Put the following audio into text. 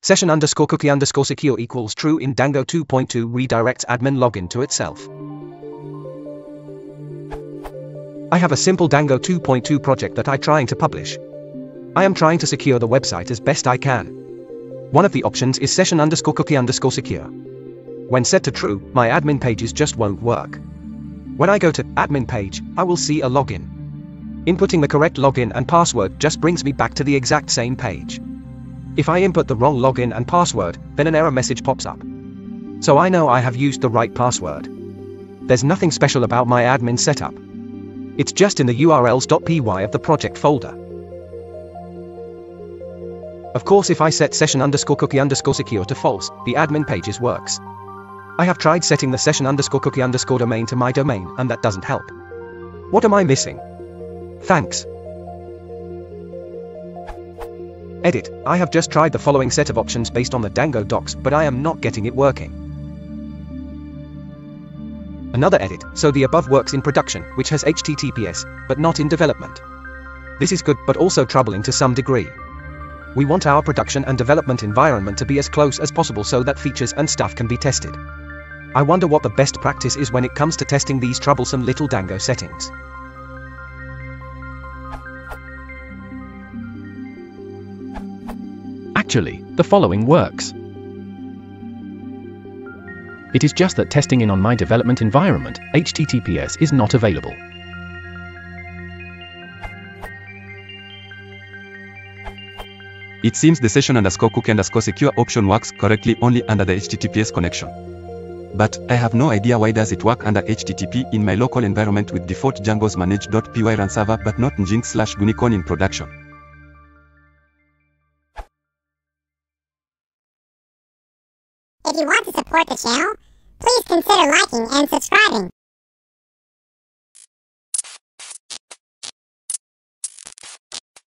Session underscore cookie underscore secure equals true in Django 2.2 redirects admin login to itself. I have a simple Django 2.2 project that I'm trying to publish. I am trying to secure the website as best I can. One of the options is session underscore cookie underscore secure. When set to true, my admin pages just won't work. When I go to admin page, I will see a login. Inputting the correct login and password just brings me back to the exact same page. If I input the wrong login and password, then an error message pops up. So I know I have used the right password. There's nothing special about my admin setup. It's just in the urls.py of the project folder. Of course, if I set session underscore cookie underscore secure to false, the admin pages works. I have tried setting the session underscore cookie underscore domain to my domain, and that doesn't help. What am I missing? Thanks. Edit. I have just tried the following set of options based on the Django docs, but I am not getting it working. Another edit. So the above works in production, which has HTTPS, but not in development. This is good, but also troubling to some degree. We want our production and development environment to be as close as possible so that features and stuff can be tested. I wonder what the best practice is when it comes to testing these troublesome little Django settings. Actually, the following works. It is just that testing in on my development environment, HTTPS is not available. It seems the session underscore cookie underscore secure option works correctly only under the HTTPS connection. But I have no idea why does it work under HTTP in my local environment with default Django's manage.py run server but not Nginx/Gunicon in production. If you want to support the channel, please consider liking and subscribing.